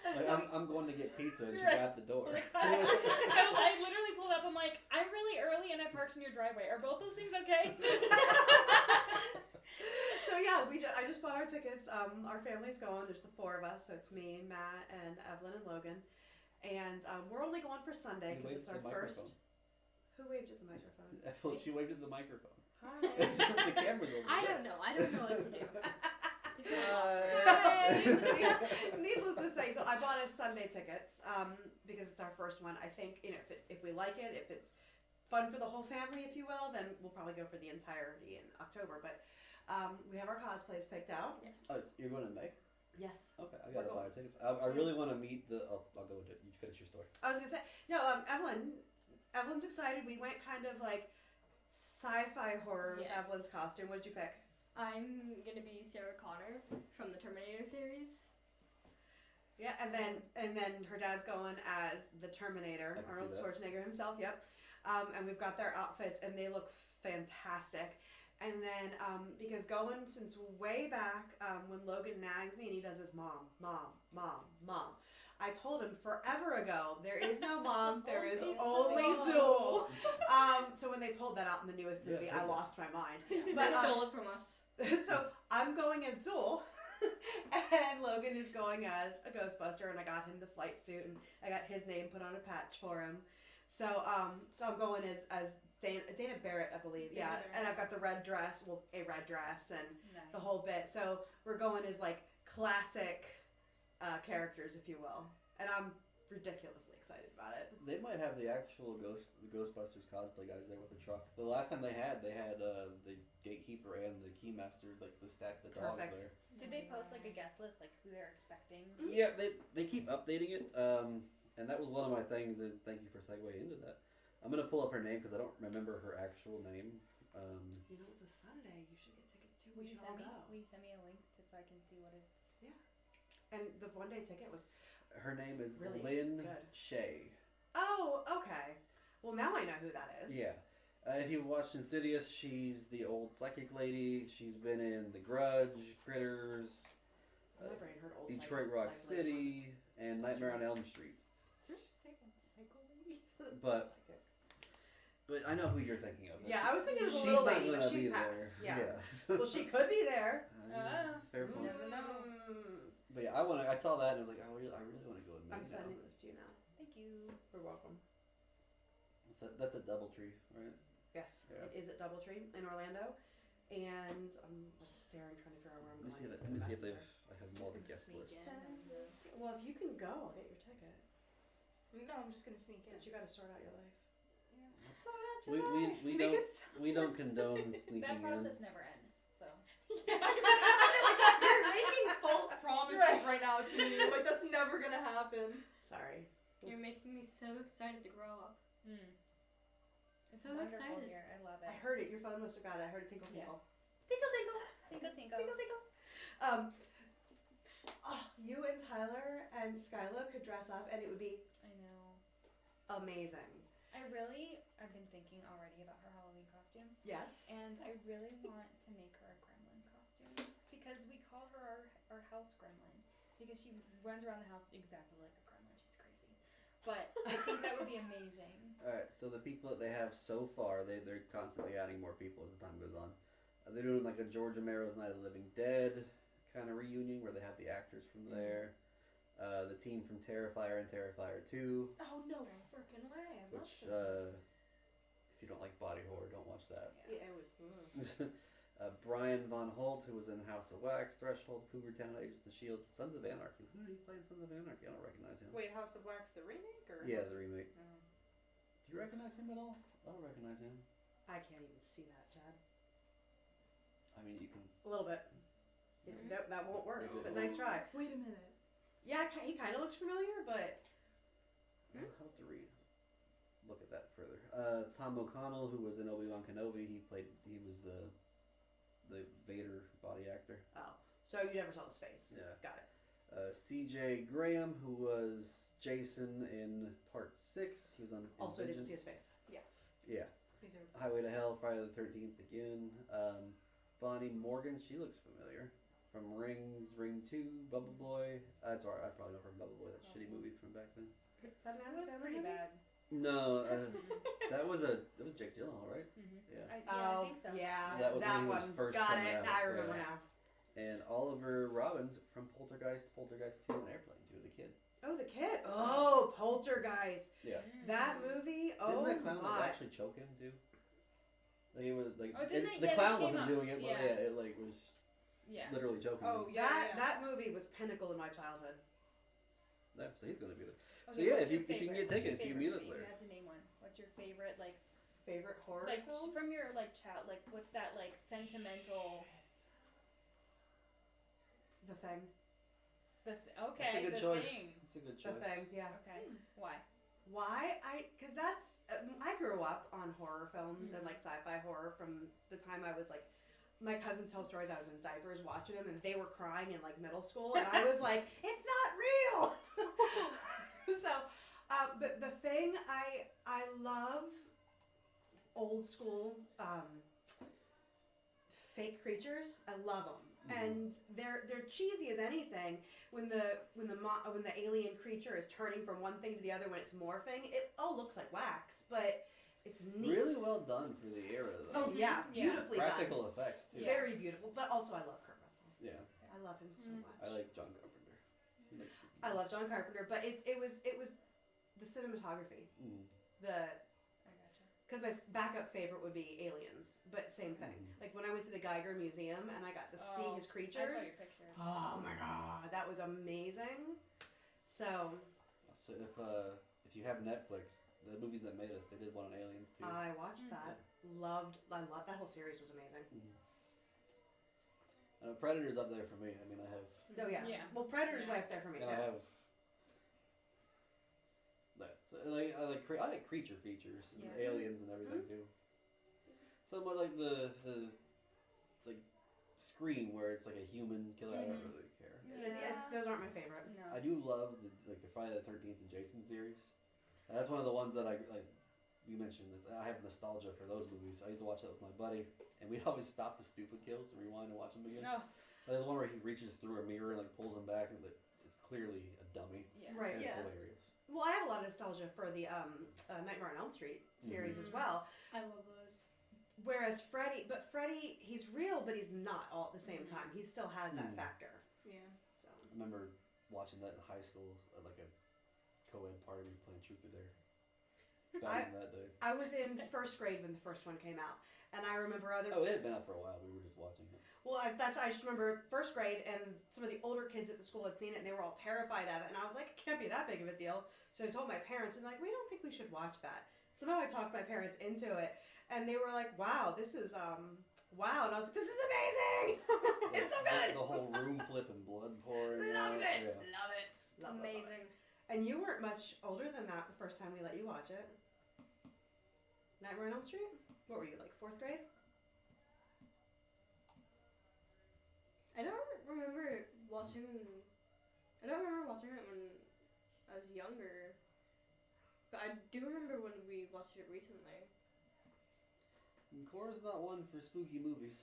Like, I'm going to get pizza, and she's at the door. I literally pulled up. I'm like, I'm really early, and I parked in your driveway. Are both those things okay? So yeah, I just bought our tickets. Our family's going. There's the 4 of us. So it's me, Matt, and Evelyn and Logan. And we're only going for Sunday because it's our first. Who waved at the microphone? She waved at the microphone. Hi. The camera's over I there. don't know. I don't know what to do. Yeah, needless to say, so I bought us Sunday tickets because it's our first one. I think if we like it, if it's fun for the whole family, if you will, then we'll probably go for the entirety in October. But we have our cosplays picked out. Yes. You're going in May? Yes. Okay, I gotta buy our tickets. I really want to meet the. I'll go into it. You finish your story. I was gonna say no. Evelyn's excited. We went kind of like sci-fi horror with Evelyn's costume. What did you pick? I'm gonna be Sarah Connor from the Terminator series. Yeah, and then her dad's going as the Terminator, Arnold Schwarzenegger himself. Yep. And we've got their outfits, and they look fantastic. And then, because going since way back when Logan nags me and he does his mom, I told him forever ago, there is no mom, there is only Zool. So when they pulled that out in the newest movie, I lost my mind. But they stole it from us. So I'm going as Zool, and Logan is going as a Ghostbuster, and I got him the flight suit, and I got his name put on a patch for him. So I'm going as Dana Barrett, I believe. Yeah, and I've got the red dress, a red dress, and the whole bit. So we're going as like classic characters, if you will, and I'm ridiculously excited about it. They might have the actual Ghostbusters cosplay guys there with the truck. The last time they had the gatekeeper and the keymaster, like the dogs there. Did they post like a guest list, like who they're expecting? Yeah, they keep updating it. And that was one of my things. And thank you for segueing into that. I'm gonna pull up her name because I don't remember her actual name. You know, it's a Sunday. You should get tickets too. Will you send me a link so I can see what it's? Yeah. And the 1-day ticket was. Her name is really Lynn good. Shay. Oh, okay. Well, now I know who that is. Yeah. If you've watched Insidious, she's the old psychic lady. She's been in The Grudge, Critters, My brain heard old Detroit Rock City, and Nightmare on Elm Street. Did you say psycho lady? But I know who you're thinking of. Yeah, I was thinking of the little lady, but she's passed. Yeah. Well, she could be there. Fair point. Never know. But yeah, I saw that and I was like, I really want to go and make I'm sending this to you now. Thank you. You're welcome. That's a DoubleTree, right? Yes, Yeah. it is at DoubleTree in Orlando, and I'm like staring, trying to figure out where I'm Let me going. see if I have more of a Just gonna guest sneak list. in. Well, if you can go, I'll get your ticket. No, I'm just gonna sneak in. But you got to sort out your life. Yeah. Sort out We your life. we Make don't it sound we don't worse. condone sneaking That in. process never ends. So Yeah, I feel like you're making false promises right now to me. Like that's never gonna happen. Sorry. You're making me so excited to grow up. it's So wonderful excited. here. I love I it. heard it. Your phone must have got it. I heard it tinkle Yeah. tinkle. Tinkle tinkle. Tinkle tinkle. Tinkle tinkle. You and Tyler and Skyla could dress up, and it would be I know. amazing. I've been thinking already about her Halloween costume, Yes. and I really want to make her a gremlin costume because we call her our house gremlin because she runs around the house exactly like a gremlin. She's crazy, but I think that would be amazing. All right, so the people that they have so far, they're constantly adding more people as the time goes on. They're doing like a George Romero's Night of the Living Dead kind of reunion where they have the actors from there, the team from Terrifier and Terrifier 2, Oh no freaking way! I love which those movies. if you don't like body horror, don't watch that. Yeah, it was. Brian Von Holt, who was in House of Wax, Threshold, Cougar Town, Agents of S.H.I.E.L.D., Sons of Anarchy. Who did he play in Sons of Anarchy? I don't recognize him. Wait, House of Wax the remake or? Yeah, the remake. Oh. Do you recognize him at all? I don't recognize him. I can't even see that, Chad. I mean, you can. A little bit. That won't work, but nice try. Wait a minute. Yeah, he kind of looks familiar, but I'll have to look at that further. Tom O'Connell, who was in Obi-Wan Kenobi, he was the Vader body actor. oh, so you never saw his face. Yeah. Got it. C.J. Graham, who was Jason in Part 6. He was on. Also, didn't Vengeance. see his face. Yeah. These are. Highway to Hell, Friday the 13th again. Bonnie Morgan, she looks familiar. From Ring 2, Bubble Boy. That's alright, I probably know her from Bubble Boy, that shitty movie from back then. Is that an It was Adam Sandler pretty movie? bad. No, that was Jake Gyllenhaal, right? Yeah. I think so. Yeah, That was when he was one. first Got coming it. out, I remember yeah. now. And Oliver Robbins from Poltergeist 2, and Airplane 2, the kid. Oh, the kid. Oh, Poltergeist. Yeah. That movie. Oh Didn't that clown my. actually choke him too? Like it was like Oh, didn't it, they- the yeah, clown that came wasn't up. doing it, but Yeah. it like was Yeah. literally choking Oh him. yeah. That movie was pinnacle in my childhood. Yeah, so he's gonna be there. Okay, So yeah, what's if you your can favorite? get tickets, What's you your can meet us favorite movie? there. You have to name one. What's your favorite Favorite horror like film? from your child what's that like sentimental The Thing. okay, That's a good the choice. thing. That's a good The choice. Thing. Yeah. Okay. Why? Why? Because that's I grew up on horror films and like sci-fi horror from the time I was like. My cousins tell stories. I was in diapers watching them, and they were crying in like middle school, and I was like, "It's not real." So, but The Thing, I love old school fake creatures. I love them, and they're cheesy as anything. When the alien creature is turning from one thing to the other when it's morphing, it all looks like wax, but it's neat. Really well done for the era, though. Oh yeah, beautifully Practical done. effects too. Yeah. Very beautiful, but also I love Kurt Russell. Yeah. I love him so much. I like John Carpenter. He makes good I love John Carpenter, but it was the cinematography. Mm. I gotcha. Because my backup favorite would be Aliens, but same thing. Like when I went to the Geiger Museum and I got to see his I creatures. saw your pictures. Oh my god, that was amazing. So if you have Netflix, the movies that made us, they did one on aliens too. I watched that. I loved that whole series was amazing. Predator's up there for me. I mean, I have. Oh yeah. Yeah. Well, Predator's right up there for me And too. I have that. So, I like creature features and Yeah. aliens and everything too. Somewhat like the like Scream, where it's like a human killer. I don't really care. Those aren't my favorite. No. I do love the Friday the 13th and Jason series. And that's one of the ones that I like. You mentioned I have nostalgia for those movies. I used to watch that with my buddy, and we'd always stop the stupid kills and rewind and watch them again. No. There's one where he reaches through a mirror and like pulls him back, and it's clearly a dummy. Yeah. Right. And Yeah. it's hilarious. Well, I have a lot of nostalgia for the Nightmare on Elm Street series as well. I love those. Whereas Freddy, he's real, but he's not all at the same time. He still has that factor. Yeah. So I remember watching that in high school at like a co-ed party. We were playing Truth or Dare. back in that day. I was in first grade when the first one came out, and I remember other. Oh, it had been out for a while. We were just watching it. Well, I just remember first grade, and some of the older kids at the school had seen it, and they were all terrified of it. And I was like, it can't be that big of a deal. So I told my parents, and like, we don't think we should watch that. Somehow I talked my parents into it, and they were like, wow, this is wow. And I was like, this is amazing. It's so good. The whole room flipping, blood pouring. Loved it. Yeah. Love it. Love it. Amazing. And you weren't much older than that the first time we let you watch it. Nightmare on Elm Street? What were you, like 4th grade? I don't remember watching. I don't remember watching it when I was younger, but I do remember when we watched it recently. Cora's not one for spooky movies.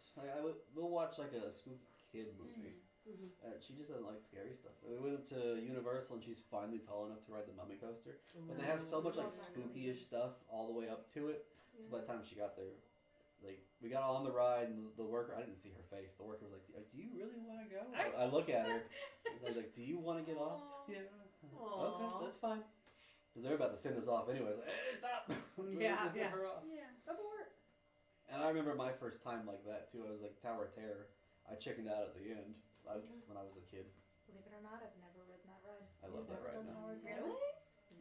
We'll watch like a spooky kid movie. Mm-hmm. She just doesn't like scary stuff. We went to Universal and she's finally tall enough to ride the Mummy coaster. But they have so much like spooky-ish stuff all the way up to it. So by the time she got there, like we got on the ride and the worker, I didn't see her face. The worker was like, "Do you really want to go?" I look at her. I was like, "Do you want to get off?" Yeah. Aww. Okay, that's fine. Because they're about to send us off anyway. Like, hey, stop! Yeah, Get her off. Yeah. Abort. And I remember my first time like that too. I was like Tower of Terror. I chickened out at the end when I was a kid. Believe it or not, I've never ridden that ride. I love that ride now. Really?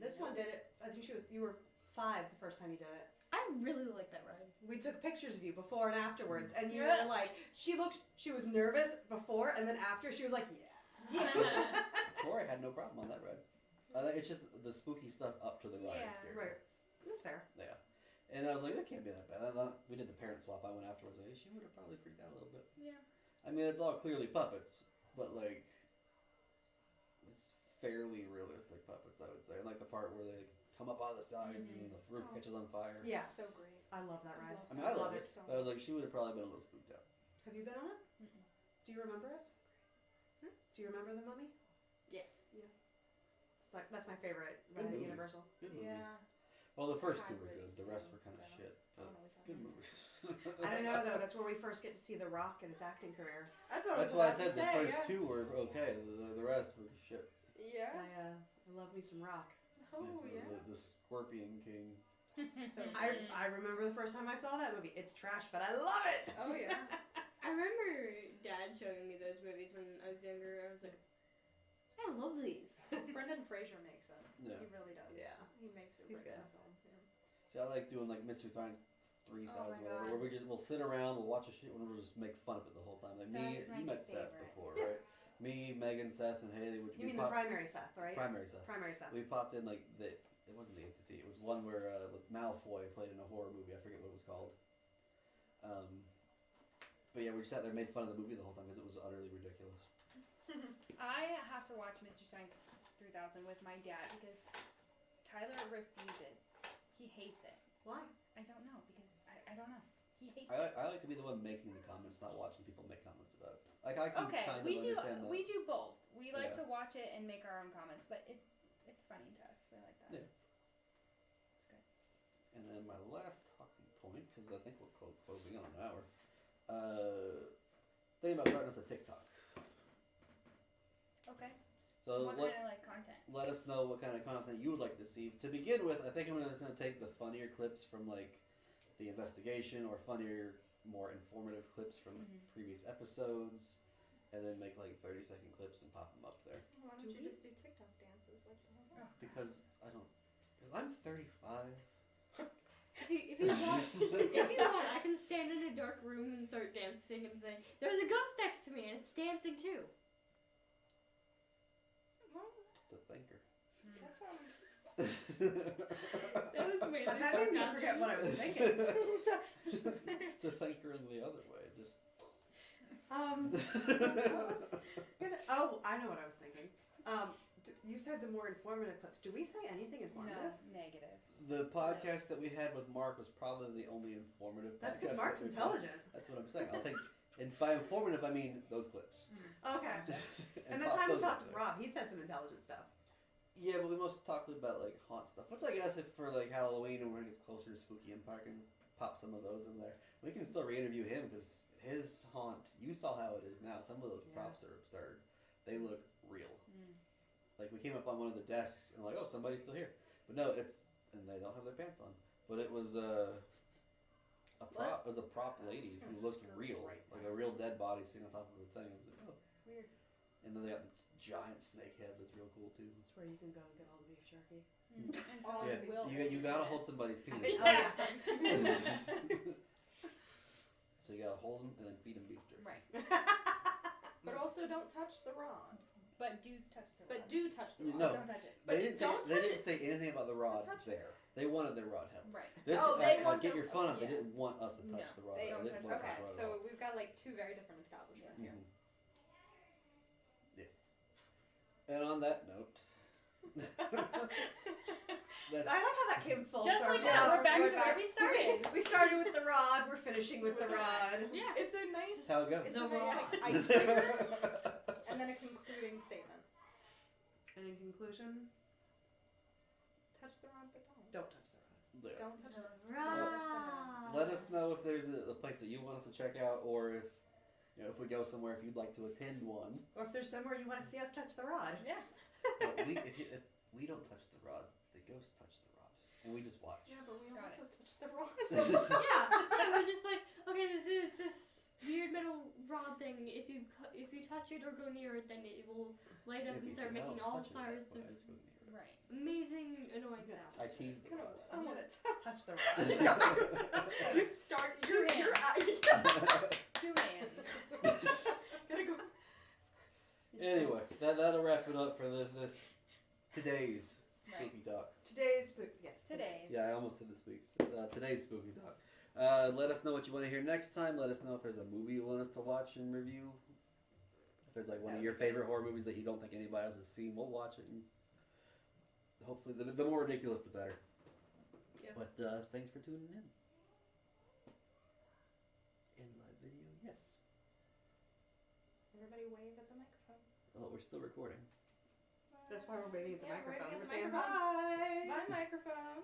This one did it. I think you were 5 the first time you did it. I really like that ride. We took pictures of you before and afterwards, and you were like, she was nervous before, and then after she was like, yeah. Corey had no problem on that ride. It's just the spooky stuff up to the ride. Yeah. Scared me. Right. That's fair. Yeah. And I was like, that can't be that bad. And then we did the parent swap. I went afterwards. Like, she would have probably freaked out a little bit. Yeah. I mean, it's all clearly puppets, but like, it's fairly realistic puppets, I would say. Like the part where they come up out of the sides and the roof catches on fire. Yeah. So great. I love that ride. I mean, I love Love it. it. But I was like, she would have probably been a little spooked out. Have you been on it? Mm-mm. Do you remember it? Do you remember the Mummy? Yes. It's like that's my favorite ride at movie. Universal. Good movies. Yeah. Well, the first two were Hybrids good. The rest too, were kind of so shit. I But don't always have good them. movies. I don't know though. That's where we first get to see The Rock and his acting career. That's what That's why I was said about to the say, first yeah. two were okay. The rest were shit. Yeah. I love me some Rock. Oh yeah. The Scorpion King. So I remember the first time I saw that movie. It's trash, but I love it. Oh yeah. I remember Dad showing me those movies when I was younger. I was like, I love these. Brendan Fraser makes it. Yeah. He really does. Yeah. He makes it. He's breaks good. that film. Yeah. See, I like doing like Mystery Science 3000 Oh my whatever, God. where we'll sit around, we'll watch a shit, and we'll just make fun of it the whole time. Like That me, is my you met Seth favorite. before, right? Me, Megan, Seth, and Haley. You mean the primary Seth, right? primary Seth? Primary Seth. We popped in like it wasn't the Entity. It was one where with Malfoy played in a horror movie. I forget what it was called. But yeah, we just sat there and made fun of the movie the whole time because it was utterly ridiculous. I have to watch Mr. Science 3000 with my dad because Tyler refuses. He hates it. Why? I don't know because I don't know. He hates I like to be the one making the comments, not watching people make comments about it. Like I can Okay, kind of we do understand that. we do both. We like Yeah. to watch it and make our own comments, but it's funny to us. We like that. Yeah. It's good. And then my last talking point, because I think we're closing on an hour. Thinking about starting us a TikTok. Okay. So What kind of like content? let us know what kind of content you would like to see. To begin with, I think I'm just going to take the funnier clips from like the investigation or funnier, more informative clips from previous episodes, and then make like 30-second clips and pop them up there. Why don't you just do TikTok dances like the whole time? Because I'm 35. If you want, I can stand in a dark room and start dancing and say, "There's a ghost next to me and it's dancing too." It's a thinker. That sounds. That was weird. That made me forget what I was thinking. It's a thinker in the other way. Just. Oh, I know what I was thinking. You said the more informative clips. Do we say anything informative? No, negative. The podcast that we had with Mark was probably the only informative. That's podcast because Mark's that we've intelligent. done. That's what I'm saying. I'll take, and by informative I mean those clips. Okay. And the pop time we those talked up to there. Rob, he said some intelligent stuff. Yeah, but we mostly talked about like haunt stuff. Which I guess if for like Halloween and when it gets closer to Spooky Empire, I can pop some of those in there. We can still re-interview him because his haunt. You saw how it is now. Some of those props are absurd. They look real. Like we came up on one of the desks and like, oh, somebody's still here. But no, it's and they don't have their pants on. But it was a prop. It was a prop lady just who gonna looked screw real, right like past a real dead body sitting on top of a thing. It was like, oh. Weird. And then they got this giant snake head that's real cool too. That's where you can go and get all the beef jerky. And Oh, someone Yeah, will. you gotta hold this. somebody's penis. Yeah. So you gotta hold them and then feed them beef jerky. Right. But also don't touch the rod. But do touch the rod. But do touch the rod. No. Don't touch it. But They didn't say don't they touch didn't it. say anything about the rod touch it. there. They wanted their rod held. Right. This Oh, they I want get the- your fun. They yeah. didn't want us to touch No. the rod. They They don't didn't touch want the us Okay, to touch the so rod. we've got like two very different establishments here. Yes. And on that note, that's I like how that came full Just circle. like that, we're back to We're where we started. We started with the rod. We're finishing with the With the rod. Yeah. It's a nice, how it goes. it's The a nice rod. like icebreaker, and then a concluding statement. And in conclusion, Touch the rod, but don't. don't touch the rod. Yeah. Don't touch the rod. Rod. Let us know if there's a place that you want us to check out, or if if we go somewhere, if you'd like to attend one. Or if there's somewhere you want to see us touch the rod. Yeah. But if we don't touch the rod, the ghosts touch the rod, and we just watch. Yeah, but we Got also touch the rod. Yeah, it was just like, okay, this is this weird metal rod thing. If you touch it or go near it, then it will light up and start making all sorts of Right. amazing, annoying Yeah. sounds. I teased the rod. I'm gonna touch the rod. You start. Two You're Two hands. Gotta go. Anyway, that'll wrap it up for this today's Right. spooky talk. Today's spook. Yes. Today's. Yeah, I almost said this week's. Today's spooky talk. Let us know what you want to hear next time. Let us know if there's a movie you want us to watch and review. If there's like one of your favorite horror movies that you don't think anybody else has seen, we'll watch it. And hopefully, the more ridiculous, the better. Yes. But thanks for tuning in. In live video, yes. Everybody wave at the microphone. Oh, we're still recording. That's why we're waving at the Yeah, we're microphone. waving at We're the saying microphone. bye. Bye, microphone.